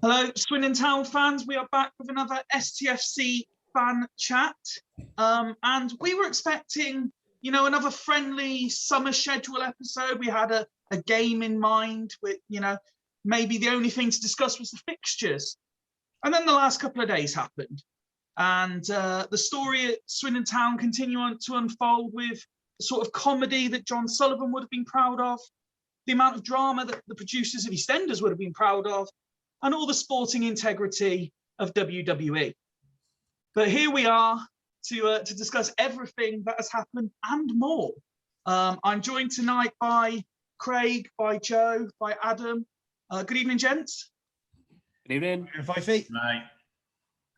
Hello, Swindon Town fans. We are back with another STFC Fan Chat. And we were expecting, another friendly summer schedule episode. We had a game in mind with, maybe the only thing to discuss was the fixtures. And then the last couple of days happened. And the story at Swindon Town continued to unfold with the sort of comedy that John Sullivan would have been proud of, the amount of drama that the producers of EastEnders would have been proud of, and all the sporting integrity of WWE. But here we are to discuss everything that has happened and more. I'm joined tonight by Craig, by Joe, by Adam. Good evening, gents. Good evening. 5 feet.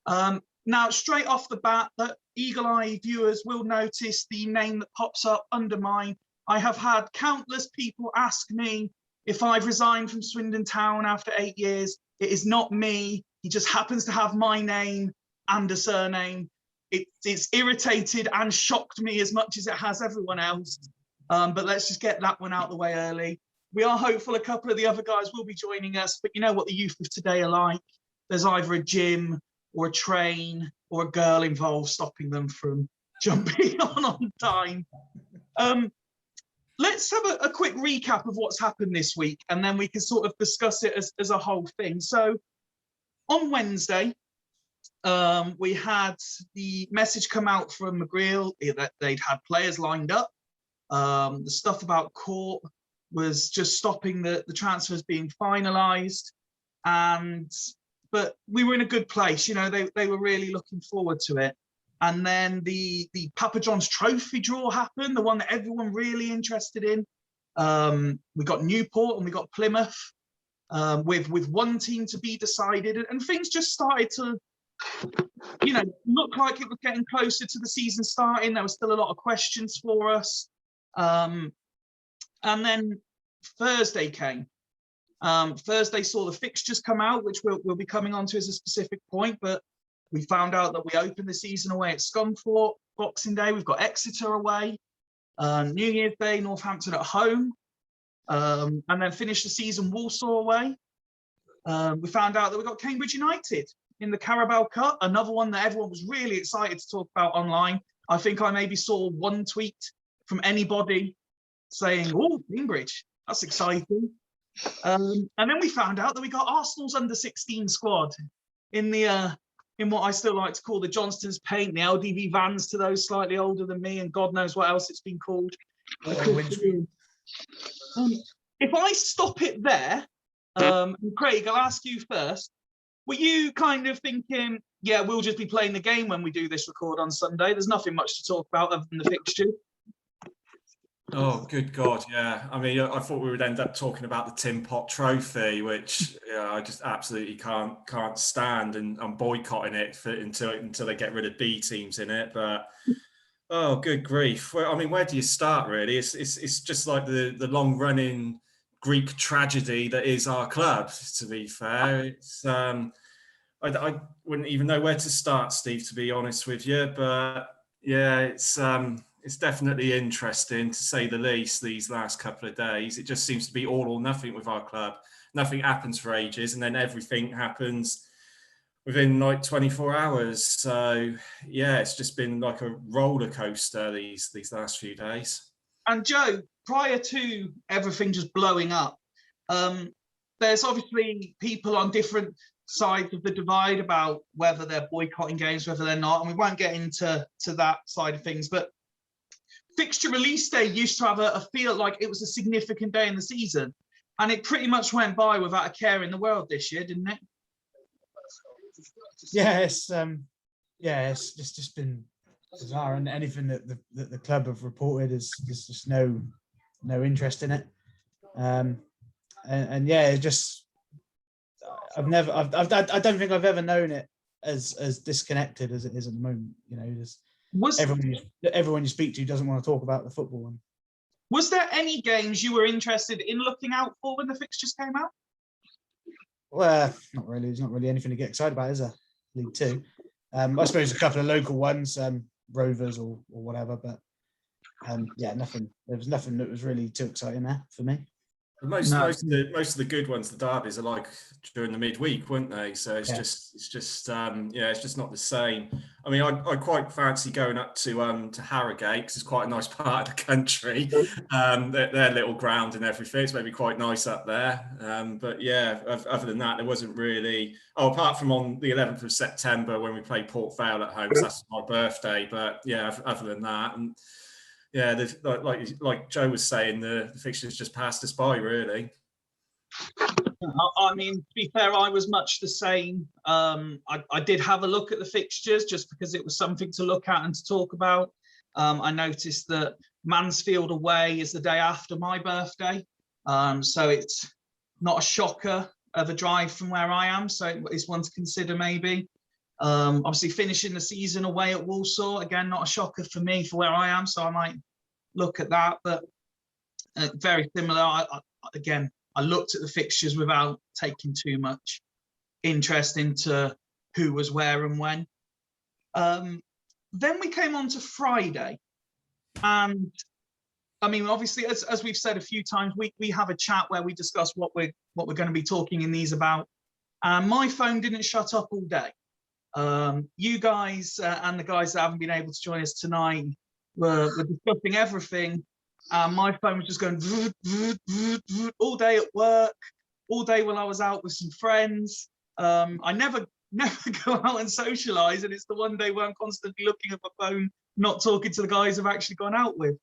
Right. Now, straight off the bat, that eagle-eyed viewers will notice the name that pops up under mine. I have had countless people ask me if I've resigned from Swindon Town after 8 years. It is not me. He just happens to have my name and a surname. It's irritated and shocked me as much as it has everyone else. But let's just get that one out the way early. We are hopeful a couple of the other guys will be joining us, but you know what the youth of today are like. There's either a gym or a train or a girl involved stopping them from jumping on time. Let's have a quick recap of what's happened this week, and then we can sort of discuss it as a whole thing. So on Wednesday, we had the message come out from McGreal that they'd had players lined up. The stuff about court was just stopping the transfers being finalised. But we were in a good place, they were really looking forward to it. And then the Papa John's Trophy draw happened, the one that everyone really interested in. We got Newport and we got Plymouth with one team to be decided. And things just started to, look like it was getting closer to the season starting. There was still a lot of questions for us. And then Thursday came. Thursday saw the fixtures come out, which we'll be coming on to as a specific point. But we found out that we opened the season away at Scunthorpe. Boxing Day, we've got Exeter away. New Year's Day, Northampton at home. And then finished the season Walsall away. We found out that we got Cambridge United in the Carabao Cup, another one that everyone was really excited to talk about online. I think I maybe saw one tweet from anybody saying, "Oh, Cambridge, that's exciting." And then we found out that we got Arsenal's under-16 squad in what I still like to call the Johnston's paint, the LDV vans to those slightly older than me, and God knows what else it's been called. If I stop it there, Craig, I'll ask you first. Were you kind of thinking, yeah, we'll just be playing the game when we do this record on Sunday? There's nothing much to talk about other than the fixture. Oh, good God, yeah. I mean, I thought we would end up talking about the Tin Pot Trophy, which I just absolutely can't stand, and I'm boycotting it until they get rid of B teams in it. But oh, good grief! Well, I mean, where do you start? Really, it's just like the long running Greek tragedy that is our club. To be fair, it's I wouldn't even know where to start, Steve, to be honest with you. But yeah, it's definitely interesting, to say the least, these last couple of days. It just seems to be all or nothing with our club. Nothing happens for ages, and then everything happens within like 24 hours. So, yeah, it's just been like a roller coaster these last few days. And Joe, prior to everything just blowing up, there's obviously people on different sides of the divide about whether they're boycotting games, whether they're not, and we won't get into that side of things. But fixture release day used to have a feel like it was a significant day in the season, and it pretty much went by without a care in the world this year, didn't it? Yeah, it's just been bizarre, and anything that the club have reported is just no interest in it. And yeah, it just I don't think I've ever known it as disconnected as it is at the moment. Just everyone you speak to doesn't want to talk about the football one. Was there any games you were interested in looking out for when the fixtures came out? Well, not really. There's not really anything to get excited about, is there? League Two. I suppose a couple of local ones, Rovers or whatever, but yeah, nothing. There was nothing that was really too exciting there for me. Most No. most of the good ones, the derbies, are like during the midweek, weren't they? So it's just it's just not the same. I mean, I quite fancy going up to Harrogate, because it's quite a nice part of the country. Their little ground and everything. It's maybe quite nice up there. But yeah, other than that, there wasn't really. Oh, apart from on the 11th of September when we played Port Vale at home, so that's my birthday. But yeah, other than that, and yeah, like Joe was saying, the fixtures just passed us by, really. I mean, to be fair, I was much the same. I did have a look at the fixtures just because it was something to look at and to talk about. I noticed that Mansfield away is the day after my birthday. So it's not a shocker of a drive from where I am. So it's one to consider maybe. Obviously finishing the season away at Walsall, again, not a shocker for me for where I am. So I might look at that, but very similar. I looked at the fixtures without taking too much interest into who was where and when. Then we came on to Friday, and I mean, obviously, as we've said a few times, we have a chat where we discuss what we're going to be talking in these about. And my phone didn't shut up all day. You guys and the guys that haven't been able to join us tonight were discussing everything. My phone was just going all day at work, all day while I was out with some friends. I never go out and socialise, and it's the one day where I'm constantly looking at my phone, not talking to the guys I've actually gone out with.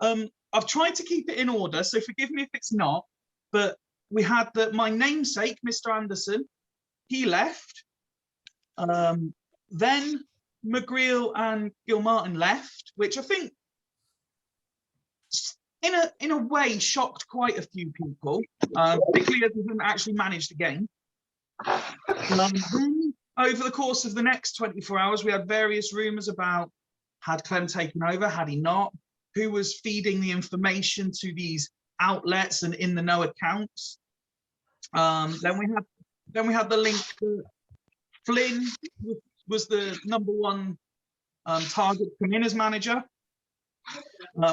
I've tried to keep it in order, so forgive me if it's not, but we had my namesake, Mr. Anderson, he left. Then McGreal and Gilmartin left, which I think in a way shocked quite a few people, particularly as we didn't actually manage the game. Over the course of the next 24 hours, we had various rumours about, had Clem taken over, had he not, who was feeding the information to these outlets and in the know accounts. Then we had the link to Flynn was the number one target to come in as manager.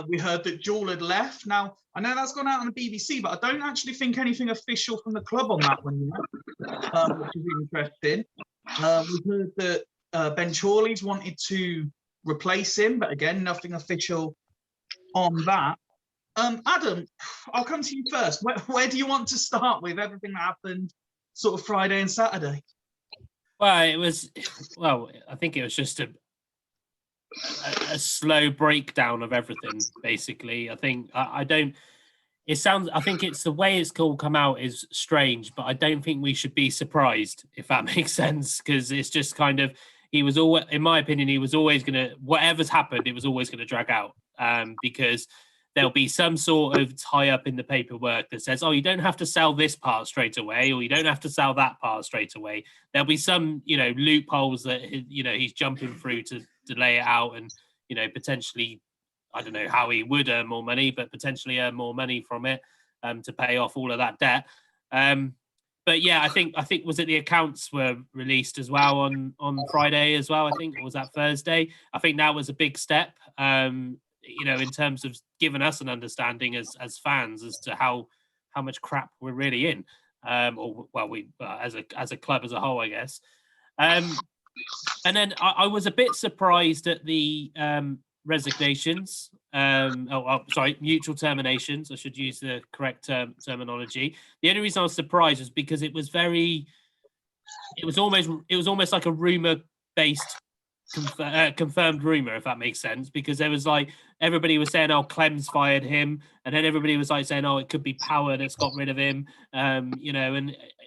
We heard that Jewel had left. Now, I know that's gone out on the BBC, but I don't actually think anything official from the club on that one yet, which is interesting. We heard that Ben Chorley's wanted to replace him, but again, nothing official on that. Adam, I'll come to you first. Where do you want to start with everything that happened sort of Friday and Saturday? Well, I think it was just a slow breakdown of everything, basically. I think I think it's the way it's all come out is strange, but I don't think we should be surprised, if that makes sense, because it's just kind of, he was always, in my opinion, he was always going to, whatever's happened, it was always going to drag out, because there'll be some sort of tie up in the paperwork that says, oh, you don't have to sell this part straight away, or you don't have to sell that part straight away. There'll be some, loopholes that, he's jumping through to lay it out, and, potentially, I don't know how he would earn more money, but potentially earn more money from it to pay off all of that debt. But yeah, I think was it the accounts were released as well on Friday as well, I think, or was that Thursday? I think that was a big step. In terms of giving us an understanding as fans as to how much crap we're really in, as a club as a whole, I guess. And then I was a bit surprised at the resignations. Mutual terminations. I should use the correct terminology. The only reason I was surprised was because it was almost like a rumor-based. Confirmed rumor, if that makes sense, because there was like everybody was saying, oh, Clem's fired him, and then everybody was like saying, oh, it could be Power that's got rid of him, and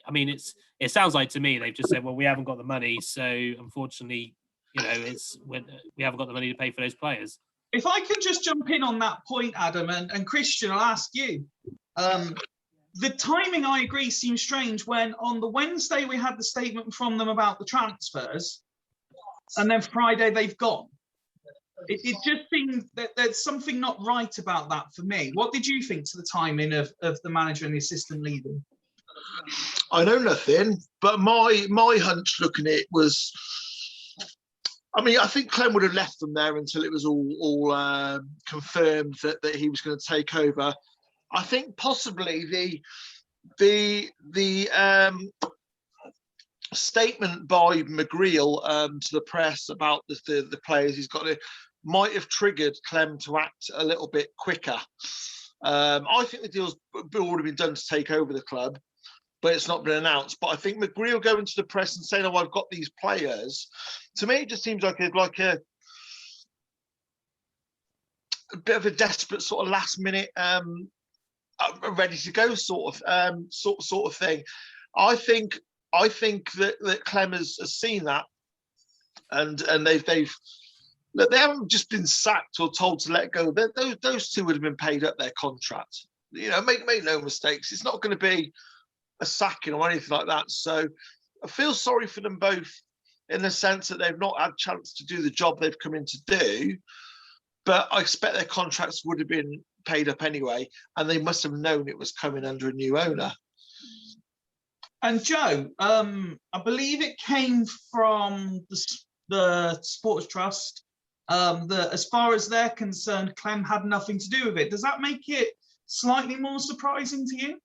I mean, it sounds like to me they've just said, well, we haven't got the money, so unfortunately, it's when we haven't got the money to pay for those players. If I can just jump in on that point, Adam, and Christian, I'll ask you. The timing, I agree, seems strange when on the Wednesday we had the statement from them about the transfers, and then Friday they've gone. It just seems that there's something not right about that for me. What did you think to the timing of the manager and the assistant leader? I know nothing, but my hunch looking at it was, I mean, I think Clem would have left them there until it was all confirmed that he was going to take over. I think possibly the statement by McGreal to the press about the players he's got might have triggered Clem to act a little bit quicker. I think the deal's already been done to take over the club, but it's not been announced. But I think McGreal going to the press and saying, "Oh, I've got these players," to me it just seems like a bit of a desperate sort of last minute, ready to go sort of thing. I think that Clem has seen that, and they haven't just been sacked or told to let go. Those two would have been paid up their contract. You know, make no mistakes. It's not going to be a sacking or anything like that. So I feel sorry for them both in the sense that they've not had a chance to do the job they've come in to do. But I expect their contracts would have been paid up anyway, and they must have known it was coming under a new owner. And Joe, I believe it came from the Sports Trust that, as far as they're concerned, Clem had nothing to do with it. Does that make it slightly more surprising to you?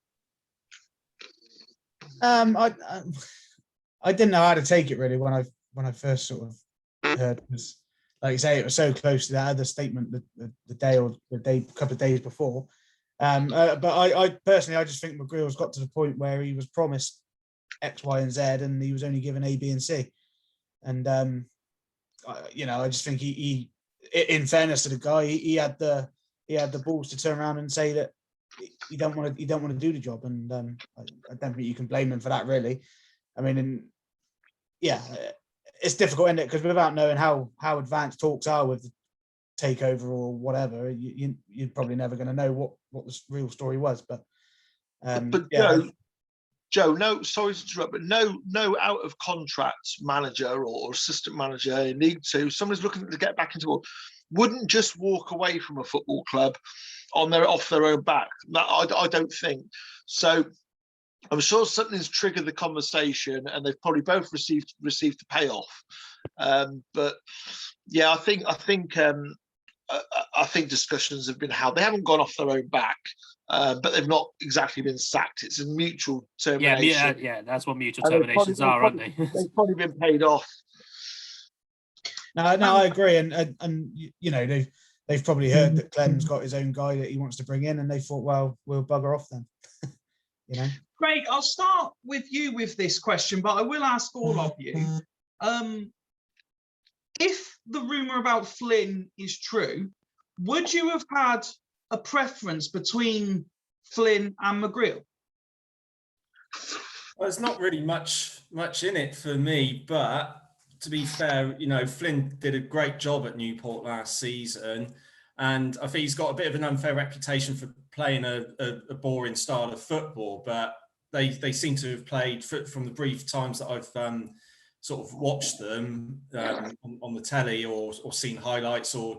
I didn't know how to take it really when I first sort of heard, because like you say, it was so close to that other statement the couple of days before. But I personally, I just think McGreal's got to the point where he was promised X, Y, and Z, and he was only given A, B, and C. And I just think he in fairness to the guy, he had the balls to turn around and say that you don't want to do the job, and I don't think you can blame him for that, really. I mean, it's difficult, isn't it? Because without knowing how advanced talks are with the takeover or whatever, you're probably never going to know what the real story was. But Joe, no, sorry to interrupt, but no out of contract manager or assistant manager in League Two, someone's looking to get back into it, wouldn't just walk away from a football club off their own back. I don't think so. I'm sure something's triggered the conversation, and they've probably both received the payoff. But yeah, I think discussions have been held. They haven't gone off their own back, but they've not exactly been sacked. It's a mutual termination. Yeah, that's what mutual terminations are, aren't they? They've probably been paid off. No, I agree, and they've probably heard that Clem's got his own guy that he wants to bring in, and they thought, well, we'll bugger off then. Craig, I'll start with you with this question, but I will ask all of you. If the rumour about Flynn is true, would you have had a preference between Flynn and McGreal? Well, there's not really much in it for me, but to be fair, Flynn did a great job at Newport last season, and I think he's got a bit of an unfair reputation for playing a boring style of football, but they seem to have played, from the brief times that I've sort of watched them on the telly or seen highlights or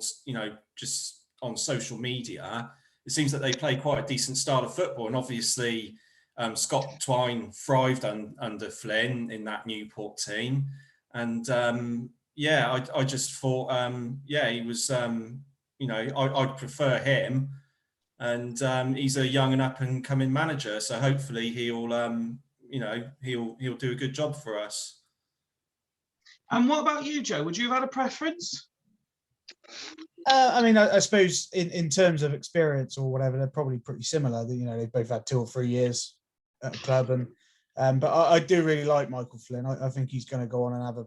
just on social media, it seems that they play quite a decent style of football. And obviously Scott Twine thrived under Flynn in that Newport team. And I just thought, he was, I'd prefer him. And he's a young and up and coming manager. So hopefully he'll do a good job for us. And what about you, Joe? Would you have had a preference? I suppose in terms of experience or whatever, they're probably pretty similar. They both had 2 or 3 years at a club, but I do really like Michael Flynn. I think he's going to go on and have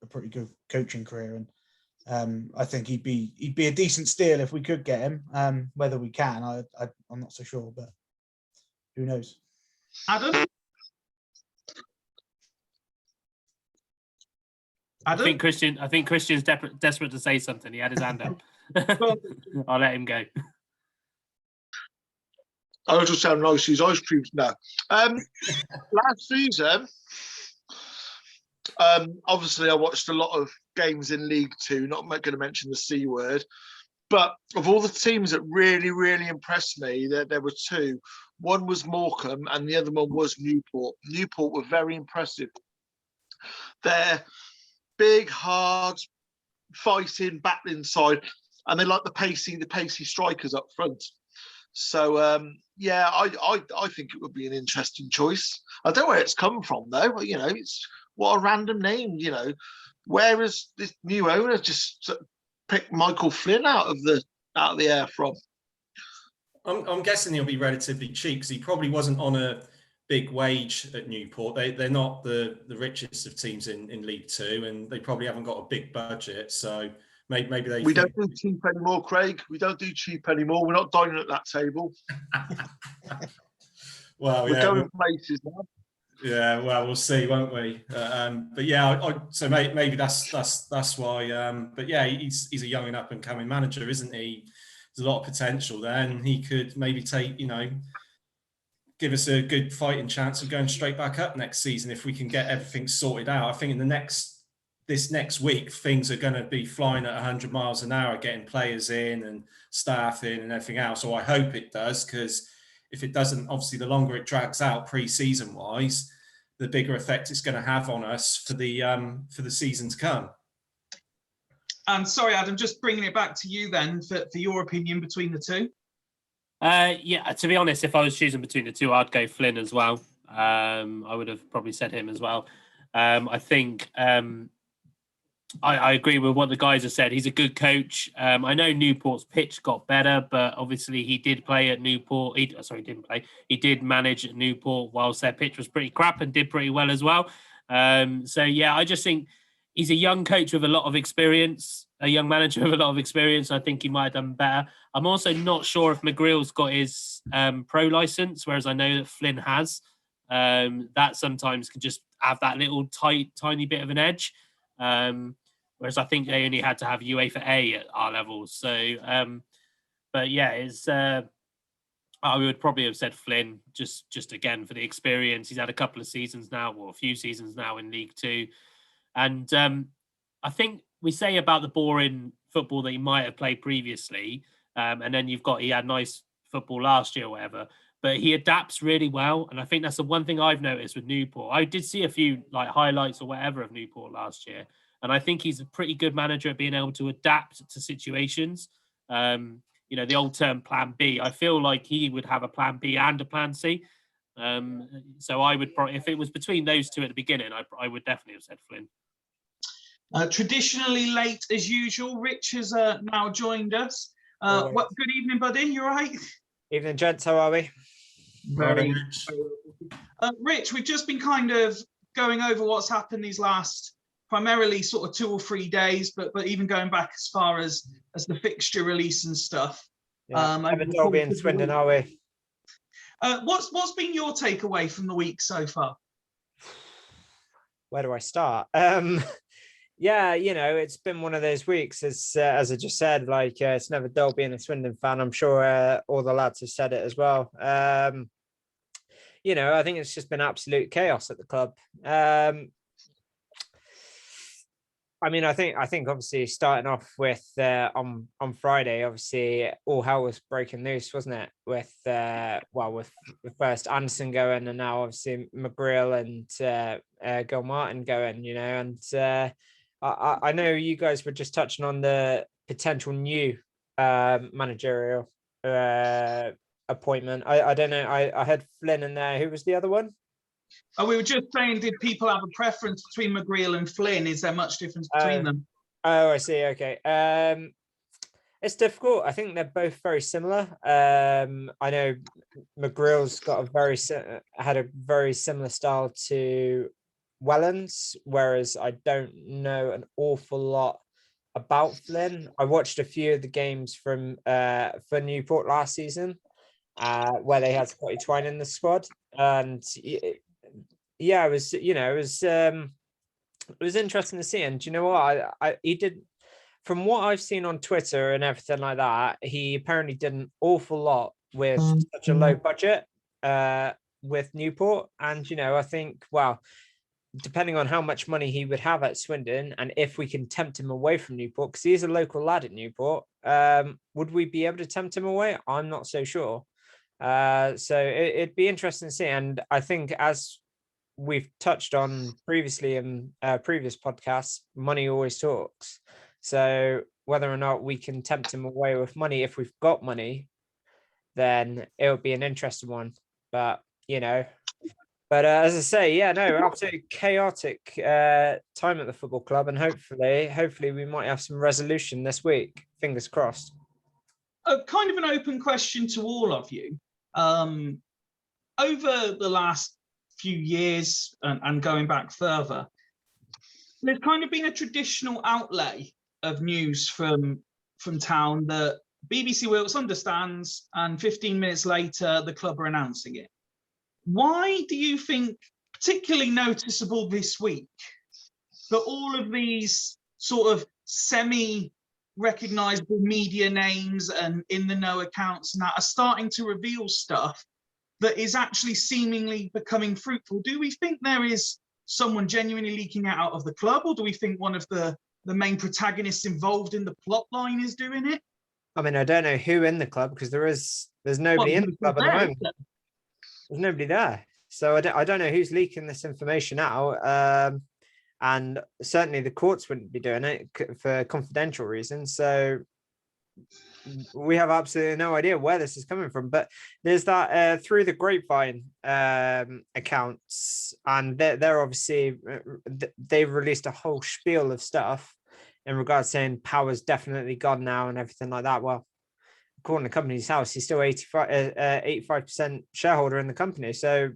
a pretty good coaching career, and I think he'd be a decent steal if we could get him. Whether we can, I'm not so sure, but who knows? Adam? I think Christian's desperate to say something. He had his hand up. I'll let him go. I was just saying nice these ice creams now. Last season, obviously I watched a lot of games in League Two, not going to mention the C word, but of all the teams that really, really impressed me, there were 2. One was Morecambe and the other one was Newport. Newport were very impressive. They're big, hard, fighting, battling side, and they like the pacey strikers up front. So yeah, I think it would be an interesting choice. I don't know where it's come from though. But, you know, it's what a random name. You know, where is this new owner just picked Michael Flynn out of the air from? I'm guessing he'll be relatively cheap because he probably wasn't on a big wage at Newport. They're not the richest of teams in League Two, and they probably haven't got a big budget. So maybe they. We don't do cheap anymore, Craig. We don't do cheap anymore. We're not dining at that table. Well, we're going places now. Yeah, well, we'll see, won't we? But yeah, so maybe that's why. But yeah, he's a young and up and coming manager, isn't he? There's a lot of potential there, and he could maybe give us a good fighting chance of going straight back up next season if we can get everything sorted out. I think in this next week, things are going to be flying at 100 miles an hour, getting players in and staff in and everything else. So I hope it does, because if it doesn't, obviously the longer it drags out pre-season wise, the bigger effect it's going to have on us for the season to come. And sorry, Adam, just bringing it back to you then for your opinion between the two. Yeah, to be honest, if I was choosing between the two, I'd go Flynn as well. I would have probably said him as well. I think I agree with what the guys have said. He's a good coach. I know Newport's pitch got better, but obviously he did play at Newport. He didn't play. He did manage at Newport whilst their pitch was pretty crap and did pretty well as well. So yeah, I just think he's a young coach with a lot of experience, a young manager with a lot of experience. I think he might have done better. I'm also not sure if McGreal's got his pro license, whereas I know that Flynn has. That sometimes can just have that little tiny bit of an edge. Whereas I think they only had to have UEFA A at our levels. So, but yeah, it's I would probably have said Flynn just again for the experience. He's had a couple of seasons now, or a few seasons now in League Two. And I think we say about the boring football that he might have played previously, and then he had nice football last year or whatever, but he adapts really well. And I think that's the one thing I've noticed with Newport. I did see a few highlights or whatever of Newport last year, and I think he's a pretty good manager at being able to adapt to situations. The old term plan B, I feel like he would have a plan B and a plan C. So I would probably, if it was between those two at the beginning, I would definitely have said Flynn. Traditionally late as usual, Rich has now joined us. Good evening, buddy. You all right? Evening, gents. How are we? Very. Rich, we've just been kind of going over what's happened these last, primarily sort of 2 or 3 days, but even going back as far as the fixture release and stuff. Yeah, Derby and Swindon, are we? What's been your takeaway from the week so far? Where do I start? Yeah, it's been one of those weeks, as I just said, it's never dull being a Swindon fan. I'm sure all the lads have said it as well. I think it's just been absolute chaos at the club. I think obviously starting off with on Friday, obviously all hell was breaking loose, wasn't it? With first Anderson going, and now obviously McGreal and Gilmartin going, and I know you guys were just touching on the potential new managerial appointment. I don't know. I had Flynn in there. Who was the other one? Oh, we were just saying, did people have a preference between McGreal and Flynn? Is there much difference between them? Oh, I see. Okay. It's difficult. I think they're both very similar. I know McGreal's got had a very similar style to Wellens, whereas I don't know an awful lot about Flynn. I watched a few of the games from for Newport last season, where they had Scotty Twine in the squad, and yeah, it was interesting to see. And do you know what? He did, from what I've seen on Twitter and everything like that, he apparently did an awful lot with such a low budget with Newport. And I think, well, depending on how much money he would have at Swindon, and if we can tempt him away from Newport, because he's a local lad at Newport, would we be able to tempt him away? I'm not so sure. So it'd be interesting to see. And I think, as we've touched on previously in previous podcasts, money always talks. So whether or not we can tempt him away with money, if we've got money, then it'll be an interesting one. But but as I say, yeah, no, absolutely chaotic time at the football club, and hopefully we might have some resolution this week. Fingers crossed. Kind of an open question to all of you. Over the last few years and going back further, there's kind of been a traditional outlay of news from town that BBC Wilts understands, and 15 minutes later, the club are announcing it. Why do you think, particularly noticeable this week, that all of these sort of semi-recognizable media names and in the know accounts and that are starting to reveal stuff that is actually seemingly becoming fruitful? Do we think there is someone genuinely leaking it out of the club, or do we think one of the main protagonists involved in the plot line is doing it? I mean, I don't know who in the club, because there's nobody in the club at the moment. There's nobody there, so I don't know who's leaking this information out. And certainly the courts wouldn't be doing it for confidential reasons. So we have absolutely no idea where this is coming from. But there's that through the grapevine accounts, and they're obviously they've released a whole spiel of stuff in regards saying Power's definitely gone now and everything like that. Well, according to Company's House, he's still 85% shareholder in the company. So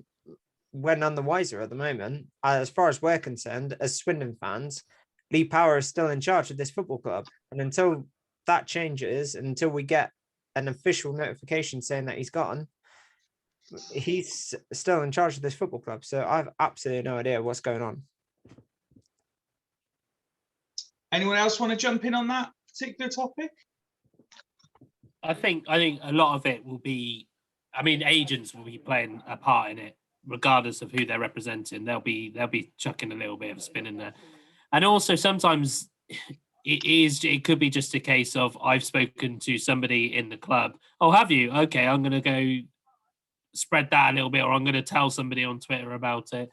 we're none the wiser at the moment. As far as we're concerned, as Swindon fans, Lee Power is still in charge of this football club. And until that changes, until we get an official notification saying that he's gone, he's still in charge of this football club. So I've absolutely no idea what's going on. Anyone else want to jump in on that particular topic? I think a lot of it will be, I mean, agents will be playing a part in it, regardless of who they're representing. They'll be chucking a little bit of a spin in there. And also sometimes it could be just a case of, I've spoken to somebody in the club. Oh, have you? Okay, I'm going to go spread that a little bit, or I'm going to tell somebody on Twitter about it.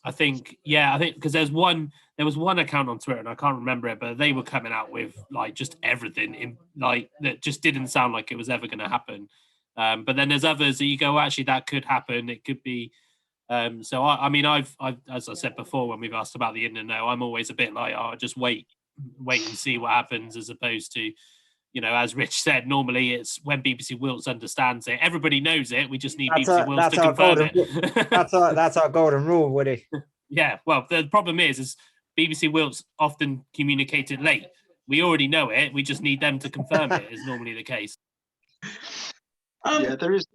I think because there was one account on Twitter, and I can't remember it, but they were coming out with like just everything in like that just didn't sound like it was ever going to happen. But then there's others that you go, actually, that could happen. It could be. So I mean, I've as I said before when we've asked about the in and know, I'm always a bit like, oh, just wait and see what happens, as opposed to, as Rich said, normally it's when BBC Wilts understands it. Everybody knows it. We just need BBC Wilts to confirm it. That's our golden rule, Woody. Yeah. Well, the problem is BBC Wilts often communicate it late. We already know it. We just need them to confirm it. Is normally the case. Yeah, there is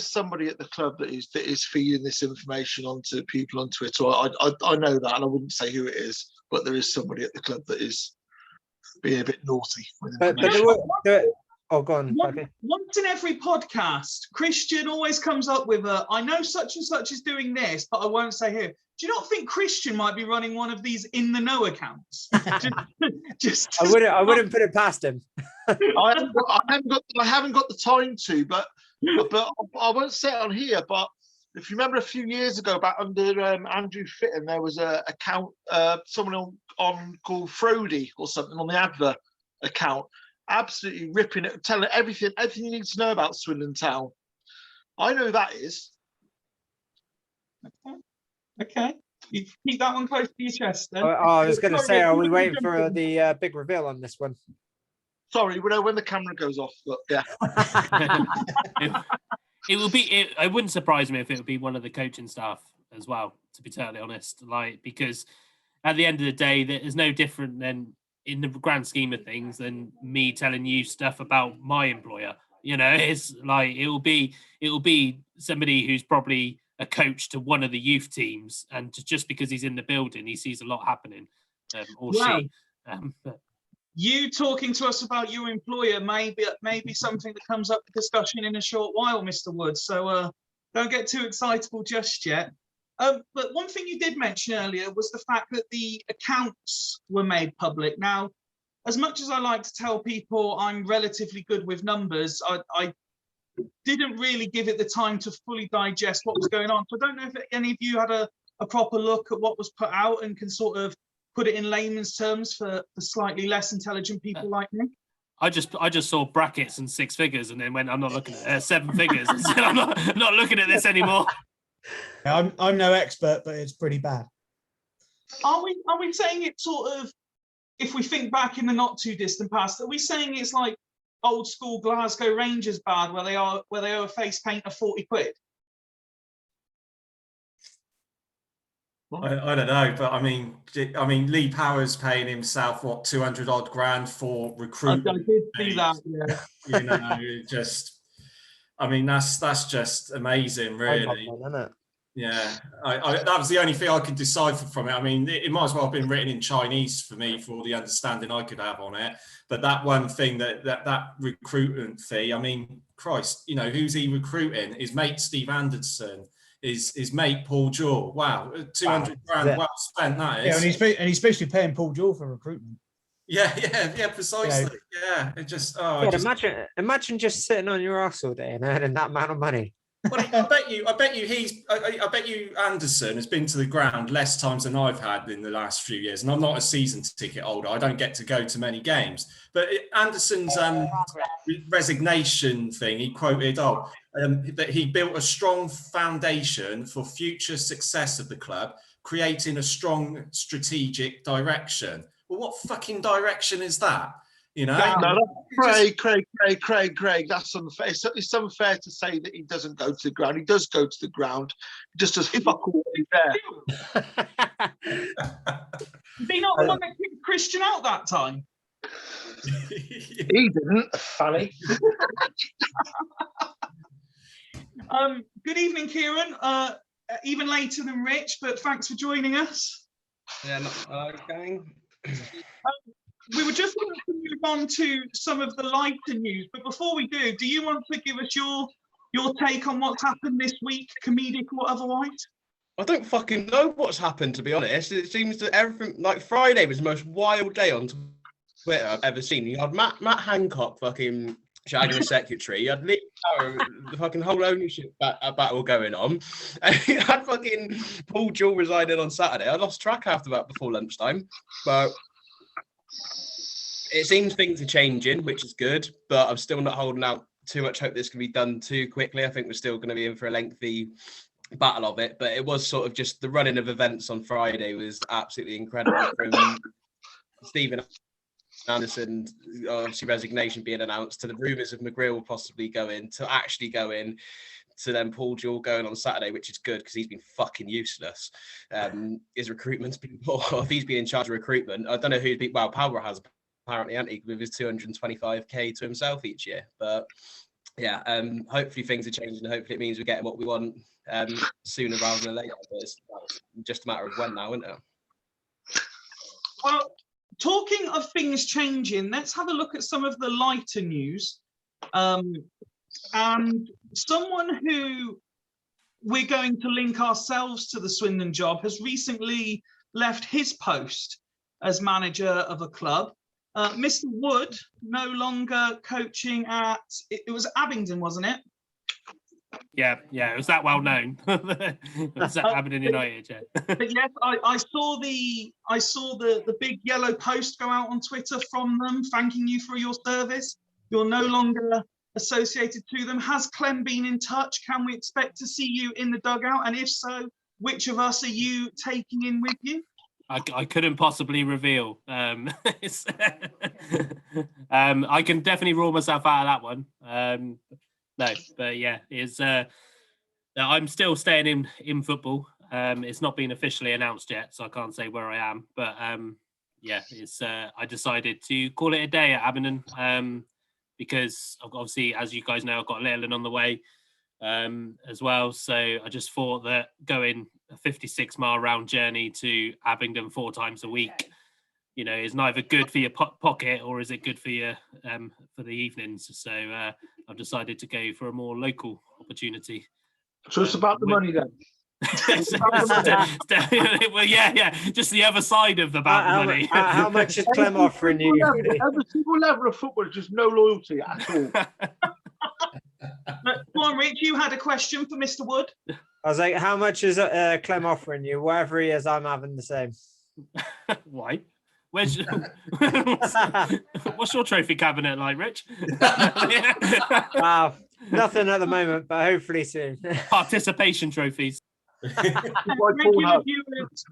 somebody at the club that is feeding this information onto people on Twitter. I know that, and I wouldn't say who it is, but there is somebody at the club that is being a bit naughty with information. Oh, go on. Once in every podcast, Christian always comes up with I know such and such is doing this, but I won't say who. Do you not think Christian might be running one of these in the know accounts? I wouldn't put it past him. I haven't got the time to, but I won't say it on here. But if you remember a few years ago, back under Andrew Fitton, there was a account, someone on called Frody or something on the advert account, absolutely ripping it, telling everything you need to know about Swindon Town. I know who that is. Okay. You keep that one close to your chest then. I was going to say, are we waiting for the big reveal on this one? Sorry, when the camera goes off, but yeah. It will be. It wouldn't surprise me if it would be one of the coaching staff as well, to be totally honest. Because at the end of the day, there's no different than, in the grand scheme of things, than me telling you stuff about my employer. It's like it will be somebody who's probably a coach to one of the youth teams, and just because he's in the building, he sees a lot happening, or she. But you talking to us about your employer may be something that comes up for discussion in a short while, Mr. Woods. So don't get too excitable just yet. But one thing you did mention earlier was the fact that the accounts were made public. Now, as much as I like to tell people I'm relatively good with numbers, I didn't really give it the time to fully digest what was going on. So I don't know if any of you had a proper look at what was put out and can sort of put it in layman's terms for slightly less intelligent people like me. I just saw brackets and 6 figures, and then went, I'm not looking at 7 figures. And said, I'm not looking at this anymore. Yeah, I'm no expert, but it's pretty bad. Are we saying it sort of, if we think back in the not too distant past, are we saying it's like old school Glasgow Rangers bad, where they owe a face paint of 40 quid? I don't know, but I mean, Lee Powers paying himself what 200 odd grand for I recruitment. did see that. Yeah. You know, I mean, that's just amazing, really. Isn't it? Yeah, that was the only thing I could decipher from it. I mean, it might as well have been written in Chinese for me for all the understanding I could have on it. But that one thing, that recruitment fee, I mean, Christ, you know, who's he recruiting? His mate Steve Anderson, his mate Paul Jewell. Wow, 200 grand, well spent that is. Yeah, and he's supposed to be paying Paul Jewell for recruitment. Yeah, precisely. Yeah, it just. Imagine just sitting on your ass all day and earning that amount of money. Well, I bet you Anderson has been to the ground less times than I've had in the last few years, and I'm not a season ticket holder. I don't get to go to many games. But Anderson's resignation thing, he quoted, that he built a strong foundation for future success of the club, creating a strong strategic direction. Well, what fucking direction is that? You know, Craig, that's unfair. It's unfair to say that he doesn't go to the ground. He does go to the ground. He just does fuck all there. Is he not the one that kicked Christian out that time? He didn't. Funny. Good evening, Kieran. Even later than Rich, but thanks for joining us. Yeah, okay. We were just going to move on to some of the lighter news, but before we do you want to give us your take on what's happened this week, comedic or otherwise? I don't fucking know what's happened, to be honest. It seems that everything, like Friday was the most wild day on Twitter I've ever seen. You had Matt Hancock fucking shagging the secretary. You had Lee Power, the fucking whole ownership battle going on. And you had fucking Paul Jewell resigning on Saturday. I lost track after that before lunchtime, but it seems things are changing, which is good, but I'm still not holding out too much hope this can be done too quickly. I think we're still going to be in for a lengthy battle of it, but it was sort of just the running of events on Friday was absolutely incredible. From Stephen Anderson, obviously resignation being announced, to the rumours of McGrill possibly going, to actually going, to then Paul Jewell going on Saturday, which is good because he's been fucking useless. His recruitment's been poor. If he's been in charge of recruitment, I don't know who'd be. Well, Power has apparently, hasn't he, with his 225k to himself each year. But yeah, hopefully things are changing. Hopefully it means we're getting what we want sooner rather than later. But it's just a matter of when now, isn't it? Well, talking of things changing, let's have a look at some of the lighter news. And someone who we're going to link ourselves to the Swindon job has recently left his post as manager of a club. Mr. Wood no longer coaching at, it was Abingdon, wasn't it? Yeah, it was that well known. It was at Abingdon United, yeah. But yes, I saw the big yellow post go out on Twitter from them, thanking you for your service. You're no longer associated to them. Has Clem been in touch? Can we expect to see you in the dugout? And if so, which of us are you taking in with you? I couldn't possibly reveal. I can definitely rule myself out of that one. No, but yeah, I'm still staying in football. It's not been officially announced yet, so I can't say where I am. But yeah, I decided to call it a day at Abingdon because obviously, as you guys know, I've got Littlin on the way as well. So I just thought that going a 56-mile round journey to Abingdon 4 times a week, you know, is neither good for your pocket or is it good for your for the evenings. So I've decided to go for a more local opportunity. So it's about the money then. Well, yeah, just the other side of the money. How much is Clem offering you? Every single level of football is just no loyalty at all. Go on, Rich, you had a question for Mr. Wood. I was like, how much is Clem offering you? Whatever he is, I'm having the same. Why? Where's what's your trophy cabinet like, Rich? Wow, nothing at the moment, but hopefully soon. Participation trophies.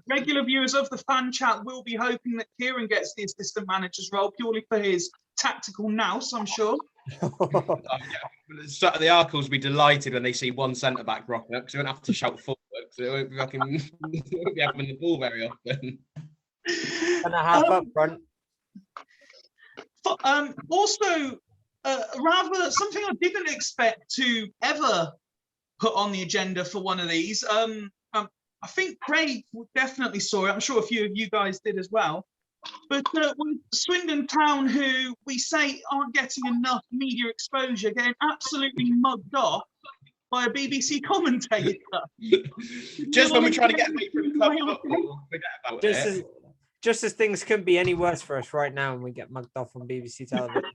Regular viewers of the fan chat will be hoping that Kieran gets the assistant manager's role purely for his tactical nous, I'm sure. So the Arkles will be delighted when they see one centre back rocking up because they won't have to shout forward. So they won't be they won't be having the ball very often. And a half up front. Also, rather something I didn't expect to ever put on the agenda for one of these. I think Craig definitely saw it. I'm sure a few of you guys did as well. But with Swindon Town, who we say aren't getting enough media exposure, getting absolutely mugged off by a BBC commentator. Just when we're trying to get away from the club football, forget about it. Just as things couldn't be any worse for us right now when we get mugged off on BBC television.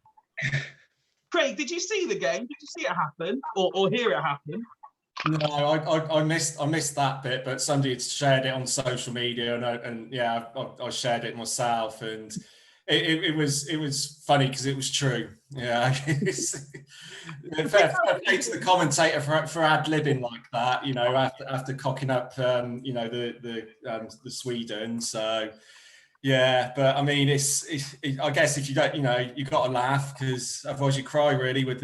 Craig, did you see the game? Did you see it happen or hear it happen? No, I missed that bit, but somebody had shared it on social media, and yeah, I shared it myself, and it was funny because it was true. Yeah, fair play to the commentator for ad-libbing like that, you know, after cocking up, you know, the Sweden. So yeah, but I mean, I guess if you don't, you know, you got to laugh because otherwise you cry really with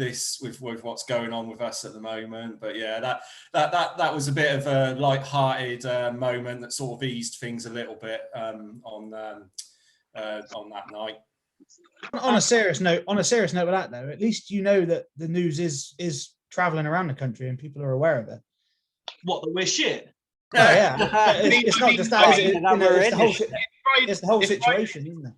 what's going on with us at the moment. But yeah, that was a bit of a light-hearted moment that sort of eased things a little bit on that night. On a serious note with that though, at least you know that the news is traveling around the country and people are aware of it. What, that we're shit? Oh, yeah, it's not just that. It's the whole situation, isn't it?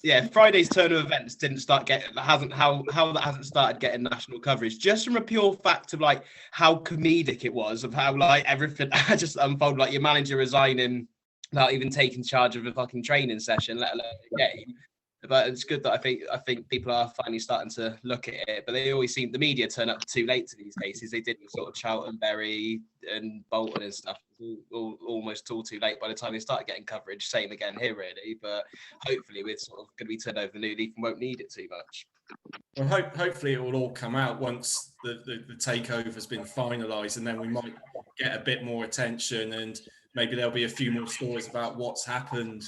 Yeah, Friday's turn of events didn't start getting how that hasn't started getting national coverage just from a pure fact of like how comedic it was, of how like everything just unfolded, like your manager resigning without even taking charge of a fucking training session, let alone a game. But it's good that I think people are finally starting to look at it. But they always seem, the media turn up too late to these cases. They did with sort of Charlton, Bury and Bolton and stuff. Almost all too late by the time they started getting coverage. Same again here, really. But hopefully we're sort of going to be turned over the new leaf and won't need it too much. Well, hopefully it will all come out once the takeover has been finalised, and then we might get a bit more attention, and maybe there'll be a few more stories about what's happened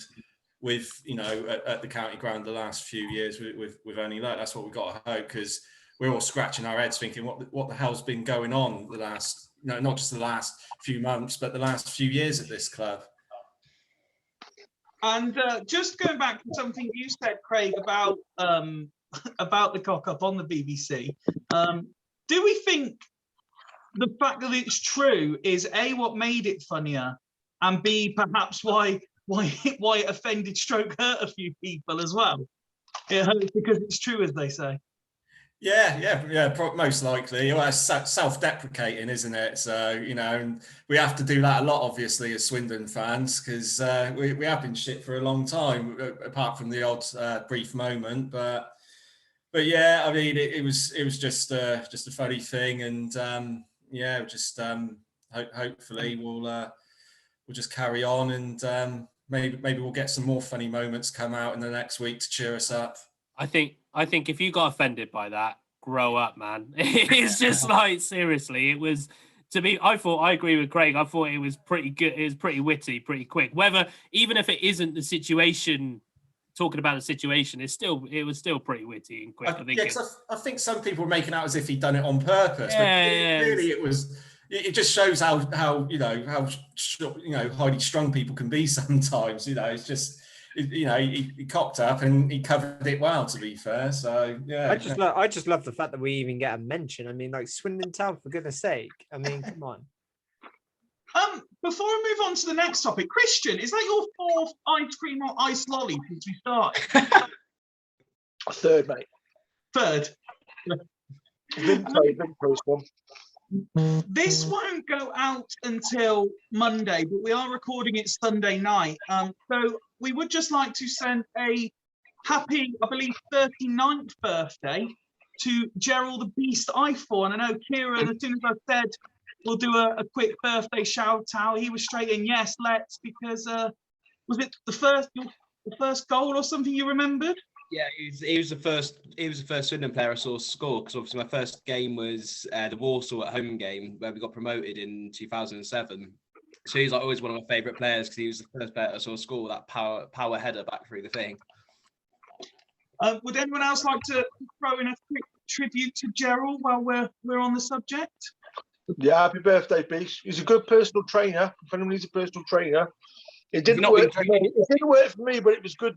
with, you know, at the county ground the last few years with only that. That's what we've got to hope, because we're all scratching our heads thinking what the hell's been going on the last, no, not just the last few months, but the last few years at this club. And just going back to something you said, Craig, about the cock up on the BBC, do we think the fact that it's true is A, what made it funnier, and B, perhaps why it offended stroke hurt a few people as well? It hurts because it's true, as they say. Yeah, most likely. Well, it's self-deprecating, isn't it? So, you know, and we have to do that a lot, obviously, as Swindon fans, because we have been shit for a long time, apart from the odd brief moment. But yeah, I mean, it was just a funny thing, and hopefully we'll just carry on, and maybe we'll get some more funny moments come out in the next week to cheer us up. I think if you got offended by that, grow up, man. It's just like, seriously, it was, to me, I agree with Craig. I thought it was pretty good. It was pretty witty, pretty quick. Even if it isn't the situation, talking about the situation, it was still pretty witty and quick. I think some people were making out as if he'd done it on purpose. Yeah, but really, it just shows how highly strung people can be sometimes. You know, it's just, you know, he cocked up and he covered it well, to be fair. So yeah, I just love the fact that we even get a mention. I mean, like, Swindon Town, for goodness sake. I mean, come on. Before we move on to the next topic, Christian, is that your fourth ice cream or ice lolly since we started? Third, mate. Third. Vintage one. This won't go out until Monday, but we are recording it Sunday night. So we would just like to send a happy, I believe, 39th birthday to Gerald the Beast I4. And I know Kieran, as soon as I said we'll do a quick birthday shout out, he was straight in, yes, let's, because was it the first, the first goal or something you remembered? Yeah, he was the first Swindon player I saw score, because obviously my first game was the Warsaw at home game where we got promoted in 2007. So he's like always one of my favourite players because he was the first player I saw score that power header back through the thing. Would anyone else like to throw in a quick tribute to Gerald while we're on the subject? Yeah, happy birthday, Beast. He's a good personal trainer. If anyone needs a personal trainer, it didn't not work been for me. It didn't work for me, but it was good.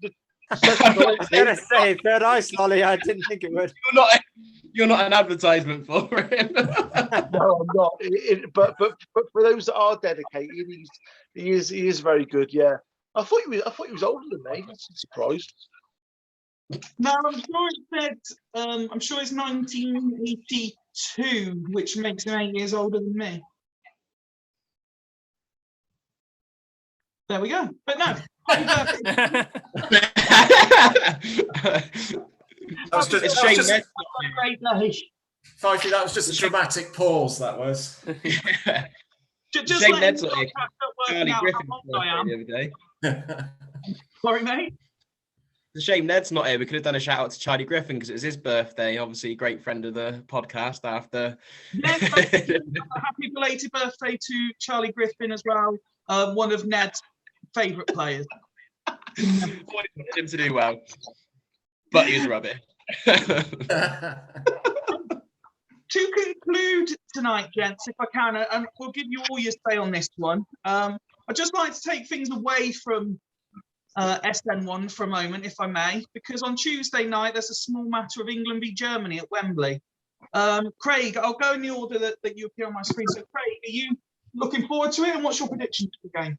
I was going to say, third ice, Lolly. I didn't think it would. You're not an advertisement for him. No, I'm not. But for those that are dedicated, he is very good. Yeah, I thought he was older than me. I'm surprised. No, I'm sure it said. I'm sure it's 1982, which makes him 8 years older than me. There we go. But no. That was just, It's Shane Ned. Great day. Fifey, that was just a dramatic pause, that was. Just Shane letting Ned's you not here. working Charlie out Griffin's how old I am. the other day. Sorry, mate. It's a shame Ned's not here. We could have done a shout out to Charlie Griffin because it was his birthday. Obviously, a great friend of the podcast after. Yes, happy belated birthday to Charlie Griffin as well. One of Ned's favourite players. Wanted him to do well, but he was rubbish. To conclude tonight, gents, if I can, and we'll give you all your say on this one. I'd just like to take things away from SN1 for a moment, if I may, because on Tuesday night there's a small matter of England v Germany at Wembley. Craig, I'll go in the order that you appear on my screen. So, Craig, are you looking forward to it, and what's your prediction for the game?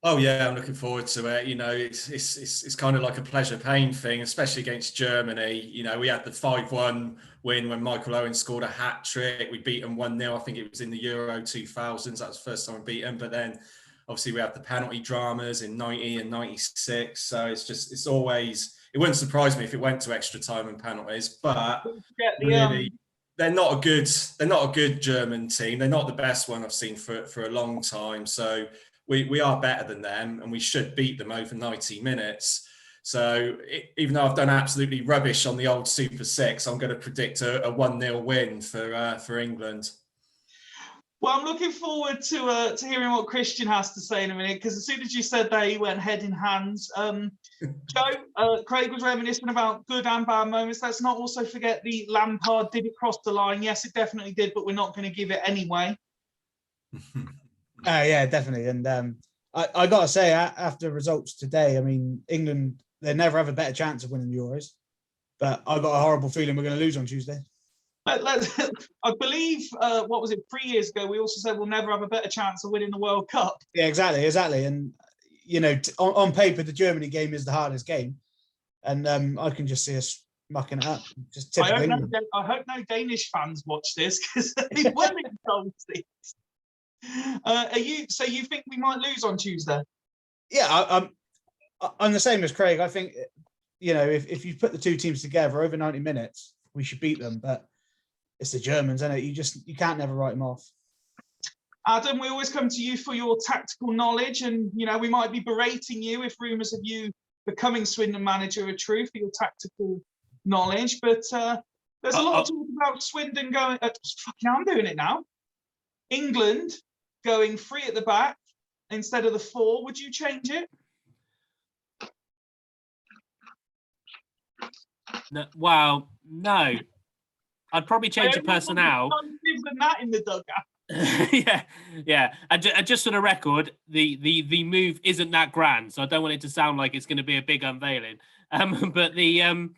Oh yeah, I'm looking forward to it. You know, it's kind of like a pleasure-pain thing, especially against Germany. You know, we had the 5-1 win when Michael Owen scored a hat-trick. We beat them 1-0. I think it was in the Euro 2000s. That was the first time we beat them. But then, obviously, we had the penalty dramas in 90 and 96. So it's always, it wouldn't surprise me if it went to extra time and penalties. But really, they're not a good German team. They're not the best one I've seen for a long time. So we are better than them, and we should beat them over 90 minutes. So even though I've done absolutely rubbish on the old Super Six, I'm going to predict a 1-0 win for England. Well, I'm looking forward to hearing what Christian has to say in a minute, because as soon as you said that, he went head in hands. Joe, Craig was reminiscing about good and bad moments. Let's not also forget the Lampard, did it cross the line? Yes, it definitely did, but we're not going to give it anyway. Yeah, definitely. And I got to say, after results today, I mean, England, they never have a better chance of winning the Euros. But I got a horrible feeling we're going to lose on Tuesday. I believe, what was it, 3 years ago, we also said we'll never have a better chance of winning the World Cup. Yeah, exactly. And, you know, on paper, the Germany game is the hardest game. And I can just see us mucking it up. Just I hope no Danish fans watch this, because they will insult it. So you think we might lose on Tuesday? Yeah, I'm the same as Craig. I think, you know, if you put the two teams together over 90 minutes, we should beat them. But it's the Germans, isn't it? You can't never write them off. Adam, we always come to you for your tactical knowledge, and you know we might be berating you if rumours of you becoming Swindon manager are true for your tactical knowledge. But there's a lot of talk about Swindon going. I'm doing it now. England going 3 at the back instead of the 4. Would you change it? No, well, no. I'd probably change the personnel. Than that in the dugout. yeah. And just for the record, the move isn't that grand, so I don't want it to sound like it's going to be a big unveiling. But in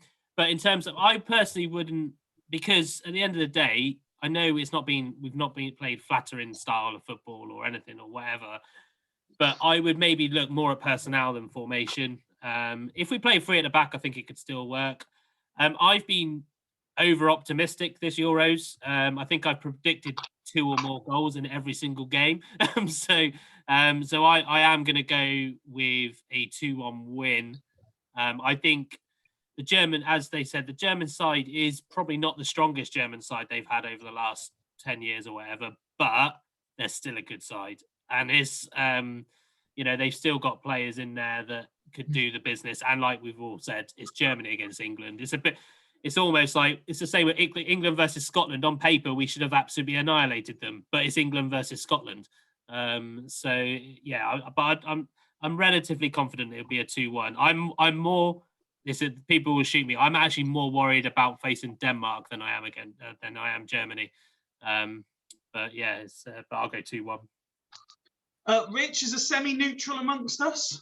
terms of, I personally wouldn't, because at the end of the day, I know we've not been played flattering style of football or anything or whatever, but I would maybe look more at personnel than formation. If we play 3 at the back, I think it could still work. I've been over optimistic this Euros. I think I've predicted 2 or more goals in every single game. So I am going to go with a 2-1 win. I think the German, as they said, the German side is probably not the strongest German side they've had over the last 10 years or whatever, but they're still a good side. And it's, you know, they've still got players in there that could do the business. And like we've all said, it's Germany against England. It's almost like it's the same with England versus Scotland. On paper, we should have absolutely annihilated them, but it's England versus Scotland. So yeah, but I'm relatively confident it'll be a 2-1. I'm more. People will shoot me. I'm actually more worried about facing Denmark than I am Germany. But yeah, but I'll go 2-1. Rich is a semi-neutral amongst us.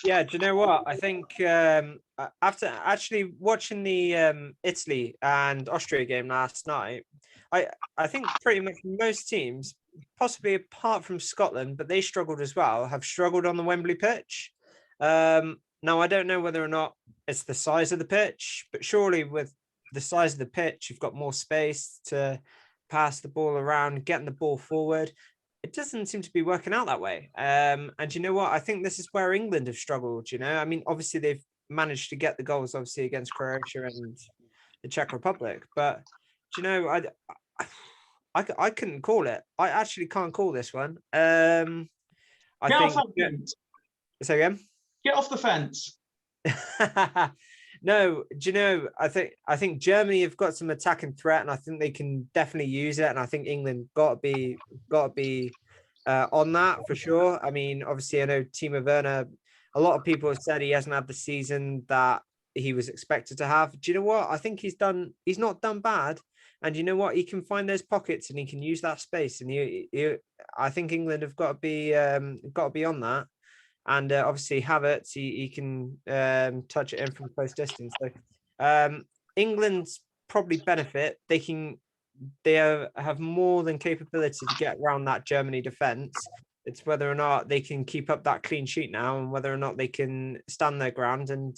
Yeah, do you know what? I think after actually watching the Italy and Austria game last night, I think pretty much most teams, possibly apart from Scotland, but they struggled as well, have struggled on the Wembley pitch. Now, I don't know whether or not it's the size of the pitch, but surely with the size of the pitch, you've got more space to pass the ball around, getting the ball forward. It doesn't seem to be working out that way. And you know what? I think this is where England have struggled, you know? I mean, obviously they've managed to get the goals, obviously, against Croatia and the Czech Republic. But, do you know, I couldn't call it. I actually can't call this one. Get off the fence. Say again? Get off the fence. No, do you know, I think Germany have got some attacking threat, and I think they can definitely use it. And I think England got to be on that for sure. I mean, obviously, I know Timo Werner. A lot of people have said he hasn't had the season that he was expected to have. Do you know what? I think he's not done bad. And you know what? He can find those pockets and he can use that space. And I think England have got to be on that. And obviously Havertz, he can touch it in from close distance. So England's probably benefit. They have more than capability to get around that Germany defence. It's whether or not they can keep up that clean sheet now, and whether or not they can stand their ground and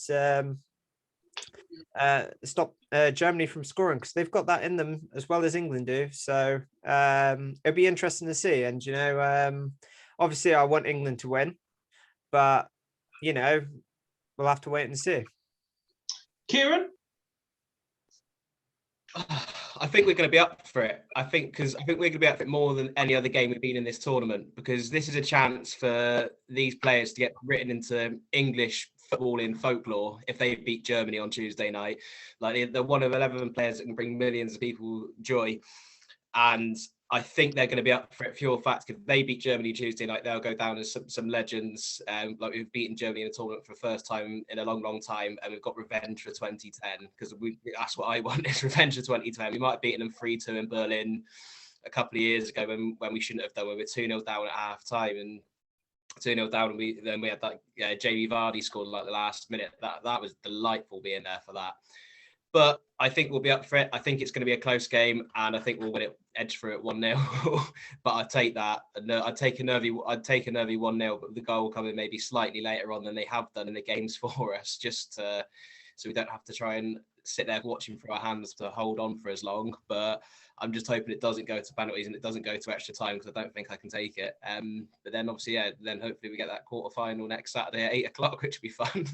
stop Germany from scoring, because they've got that in them as well as England do. So it'll be interesting to see. And you know, obviously I want England to win. But, you know, we'll have to wait and see. Kieran? I think we're going to be up for it. I think we're going to be up for it more than any other game we've been in this tournament, because this is a chance for these players to get written into English footballing folklore if they beat Germany on Tuesday night. Like, they're one of 11 players that can bring millions of people joy. And I think they're going to be up for it pure fact. If they beat Germany Tuesday night, they'll go down as some legends. Like, we've beaten Germany in a tournament for the first time in a long, long time, and we've got revenge for 2010, because that's what I want, is revenge for 2010. We might have beaten them 3-2 in Berlin a couple of years ago when we shouldn't have done. We were 2-0 down at half time and 2-0 down, and we had that Jamie Vardy scored like the last minute. That was delightful being there for that. But I think we'll be up for it. I think it's going to be a close game, and I think we'll win it, edge through it 1-0. But I'd take that. I'd take a nervy 1-0, but the goal coming maybe slightly later on than they have done in the games for us, just so we don't have to try and sit there watching through our hands to hold on for as long. But I'm just hoping it doesn't go to penalties and it doesn't go to extra time, because I don't think I can take it. But then obviously, then hopefully we get that quarterfinal next Saturday at 8 o'clock, which will be fun.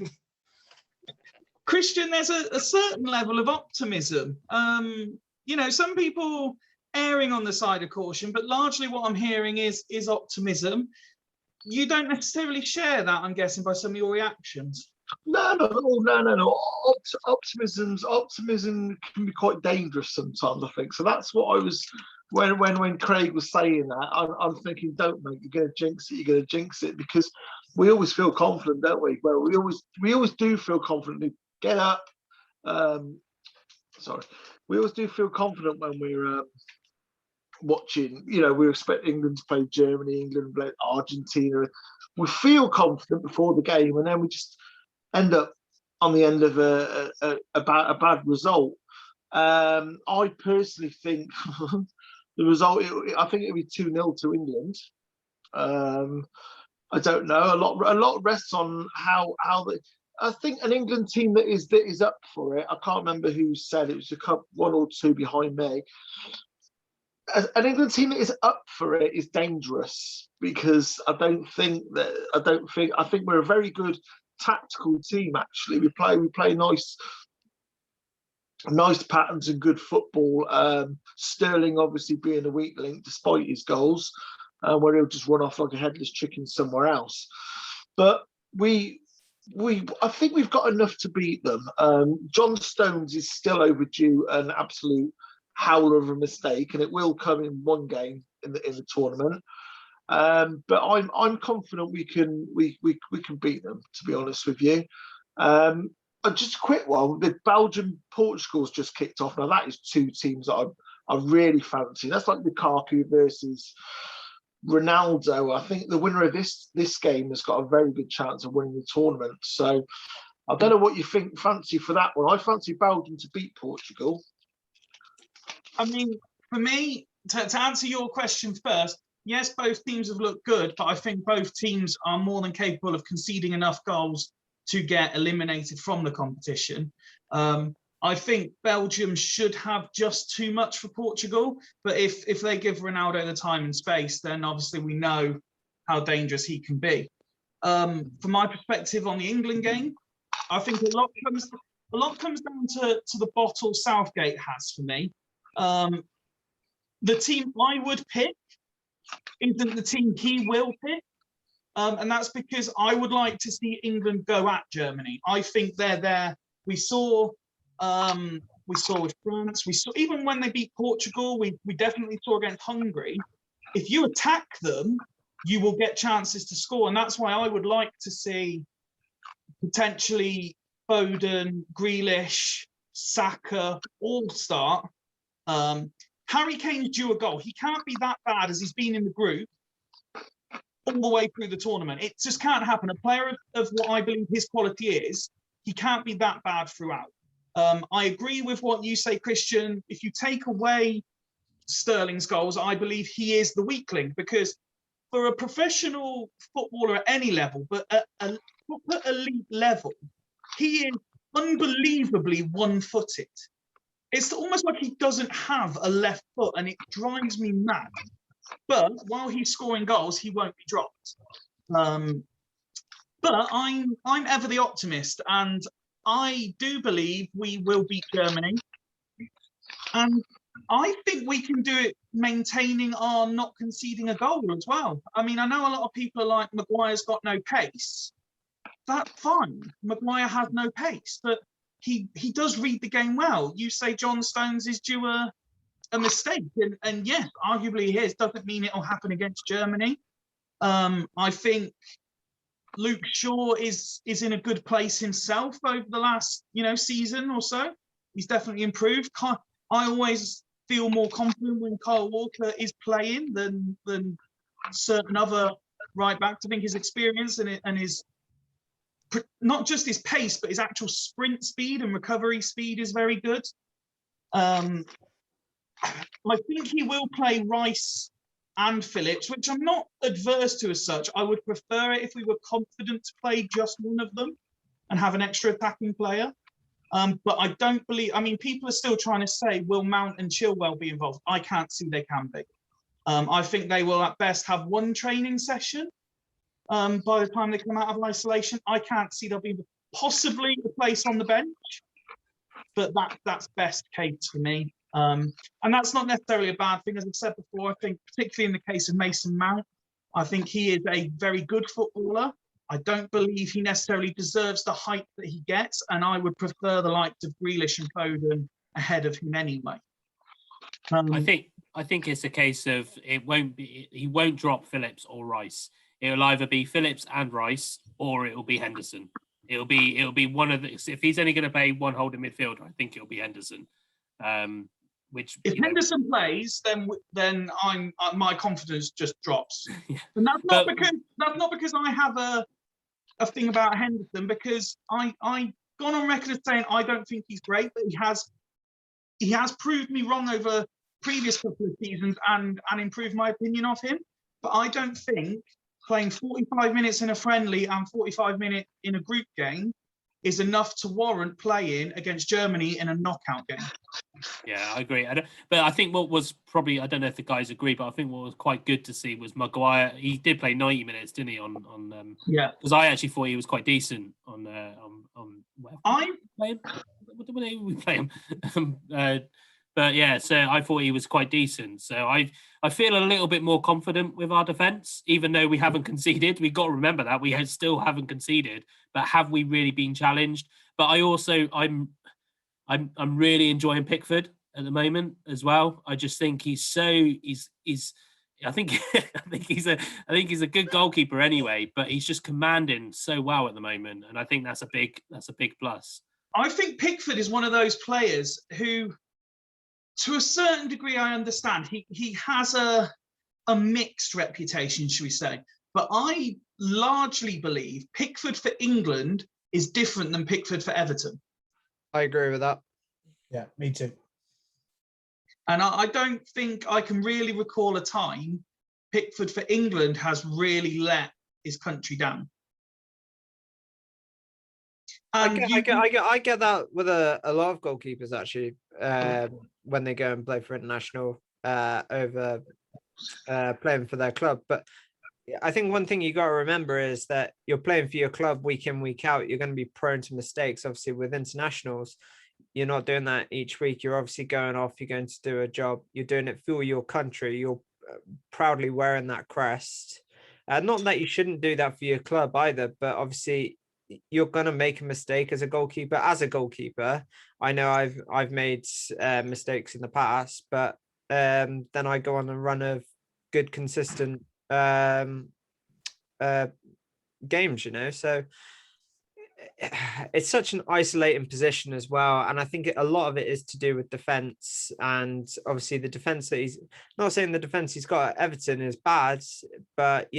Christian, there's a certain level of optimism. You know, some people erring on the side of caution, but largely what I'm hearing is optimism. You don't necessarily share that, I'm guessing, by some of your reactions. No. Optimism can be quite dangerous sometimes, I think. So that's what I was when Craig was saying that. I'm thinking, don't, mate, you're going to jinx it, because we always feel confident, don't we? Well, we always do feel confident. We get up. We always do feel confident when we're watching. You know, we expect England to play Germany, England play Argentina. We feel confident before the game, and then we just end up on the end of a bad result. I personally think the result, I think it'll be 2-0 to England. I don't know. A lot rests on how I think an England team that is up for it. I can't remember who said it. Was one or two behind me. An England team that is up for it is dangerous, because I think we're a very good tactical team. Actually, we play nice patterns and good football. Sterling obviously being a weak link despite his goals, where he'll just run off like a headless chicken somewhere else. But I think we've got enough to beat them. John Stones is still overdue an absolute howler of a mistake, and it will come in one game in the tournament. But I'm confident we can beat them. To be honest with you, just a quick one. The Belgium Portugal's just kicked off. Now that is two teams that I really fancy. That's like Lukaku versus Ronaldo. I think the winner of this game has got a very good chance of winning the tournament. So I don't know what you fancy for that one. I fancy Belgium to beat Portugal. I mean, for me, to answer your question first, yes, both teams have looked good, but I think both teams are more than capable of conceding enough goals to get eliminated from the competition. I think Belgium should have just too much for Portugal, but if they give Ronaldo the time and space, then obviously we know how dangerous he can be. From my perspective on the England game, I think a lot comes down to the bottle Southgate has for me. The team I would pick isn't the team he will pick, and that's because I would like to see England go at Germany. I think they're there. We saw with France. We saw even when they beat Portugal. We definitely saw against Hungary. If you attack them, you will get chances to score, and that's why I would like to see potentially Foden, Grealish, Saka all start. Harry Kane's due a goal. He can't be that bad as he's been in the group all the way through the tournament. It just can't happen. A player of what I believe his quality is, he can't be that bad throughout. I agree with what you say, Christian. If you take away Sterling's goals, I believe he is the weakling, because for a professional footballer at any level, but at elite level, he is unbelievably one-footed. It's almost like he doesn't have a left foot, and it drives me mad. But while he's scoring goals, he won't be dropped. But I'm ever the optimist, and I do believe we will beat Germany. And I think we can do it maintaining our not conceding a goal as well. I mean, I know a lot of people are like, Maguire's got no pace. That's fine. Maguire has no pace, but he does read the game well. You say John Stones is due a mistake, and yes, arguably he is. Doesn't mean it'll happen against Germany. I think Luke Shaw is in a good place himself over the last season or so. He's definitely improved. I always feel more confident when Kyle Walker is playing than certain other right backs. I think his experience and his not just his pace, but his actual sprint speed and recovery speed is very good. I think he will play Rice and Phillips, which I'm not adverse to as such. I would prefer it if we were confident to play just one of them and have an extra attacking player. But I don't believe, people are still trying to say, will Mount and Chilwell be involved? I can't see they can be. I think they will at best have one training session by the time they come out of isolation. I can't see there'll be possibly a place on the bench, but that's best case for me. And that's not necessarily a bad thing. As I've said before, I think particularly in the case of Mason Mount, I think he is a very good footballer. I don't believe he necessarily deserves the hype that he gets, and I would prefer the likes of Grealish and Foden ahead of him anyway. I think it's a case of he won't drop Phillips or Rice. It'll either be Phillips and Rice, or it'll be Henderson. It'll be one of the. If he's only going to play one holding midfielder, I think it'll be Henderson. Which if Henderson plays, then my confidence just drops. Yeah. And that's not because I have a thing about Henderson, because I gone on record as saying I don't think he's great, but he has proved me wrong over previous couple of seasons and improved my opinion of him. But I don't think playing 45 minutes in a friendly and 45 minutes in a group game is enough to warrant playing against Germany in a knockout game. Yeah, I agree. But I think what was probably, I don't know if the guys agree, but I think what was quite good to see was Maguire. He did play 90 minutes, didn't he? Yeah. Because I actually thought he was quite decent on where we play him. But yeah, so I thought he was quite decent. So I feel a little bit more confident with our defence, even though we haven't conceded. We've got to remember that we still haven't conceded. But have we really been challenged? But I'm really enjoying Pickford at the moment as well. I just think he's I think he's a good goalkeeper anyway, but he's just commanding so well at the moment, and I think that's a big plus. I think Pickford is one of those players who, to a certain degree, I understand he has a mixed reputation, should we say? But I largely believe Pickford for England is different than Pickford for Everton. I agree with that. Yeah, me too. And I don't think I can really recall a time Pickford for England has really let his country down. I get that with a lot of goalkeepers actually, when they go and play for international over playing for their club. But I think one thing you got to remember is that you're playing for your club week in, week out. You're going to be prone to mistakes. Obviously, with internationals, you're not doing that each week. You're obviously going off. You're going to do a job. You're doing it for your country. You're proudly wearing that crest. Not that you shouldn't do that for your club either, but obviously you're going to make a mistake as a goalkeeper. As a goalkeeper, I know I've made mistakes in the past, but then I go on a run of good, consistent games, so it's such an isolating position as well, and I think a lot of it is to do with defense. And obviously the defense that he's not saying the defense he's got at Everton is bad, but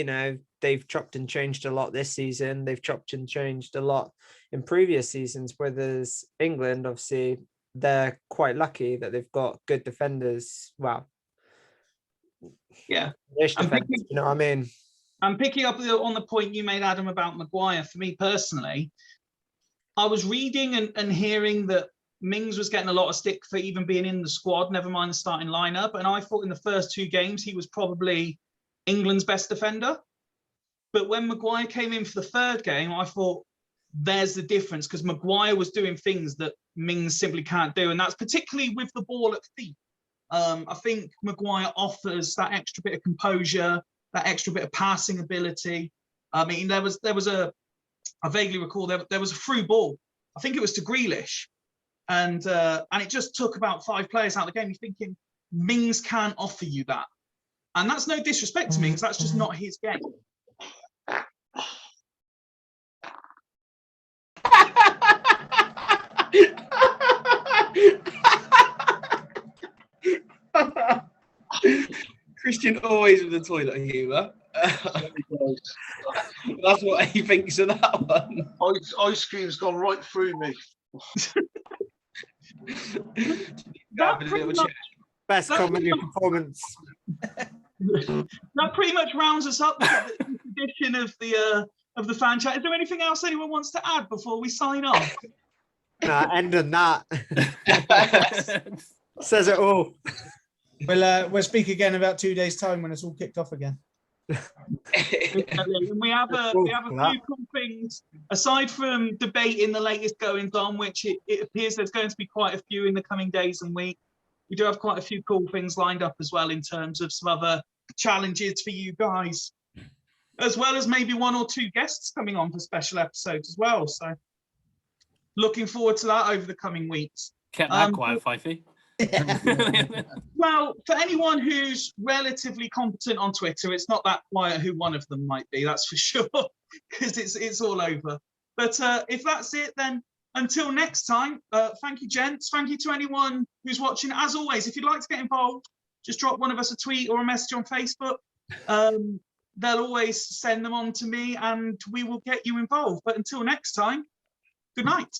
they've chopped and changed a lot this season. They've chopped and changed a lot in previous seasons, whereas England, obviously they're quite lucky that they've got good defenders. Well, yeah, defense, you know what I mean? I'm picking up on the point you made, Adam, about Maguire. For me personally, I was reading and hearing that Mings was getting a lot of stick for even being in the squad, never mind the starting lineup. And I thought in the first two games, he was probably England's best defender. But when Maguire came in for the third game, I thought there's the difference, because Maguire was doing things that Mings simply can't do. And that's particularly with the ball at feet. I think Maguire offers that extra bit of composure, that extra bit of passing ability. I mean, there was I vaguely recall there was a through ball. I think it was to Grealish, and it just took about 5 players out of the game. You're thinking Mings can't offer you that, and that's no disrespect to Mings. That's just not his game. Christian always with the toilet humour. That's what he thinks of that one. Ice cream's gone right through me. Best comedy performance. That pretty much rounds us up with the edition of the fan chat. Is there anything else anyone wants to add before we sign off? Nah, ending that. Says it all. We'll speak again about 2 days' time when it's all kicked off again. And we have a few cool things aside from debating the latest goings on, which it appears there's going to be quite a few in the coming days and weeks. We do have quite a few cool things lined up as well in terms of some other challenges for you guys, as well as maybe 1 or 2 guests coming on for special episodes as well. So looking forward to that over the coming weeks. Kept that quiet, Fifey. Well, for anyone who's relatively competent on Twitter, it's not that quiet who one of them might be, that's for sure, because it's all over. But if that's it, then until next time, thank you, gents. Thank you to anyone who's watching. As always, if you'd like to get involved, just drop one of us a tweet or a message on Facebook. They'll always send them on to me and we will get you involved. But until next time, good night.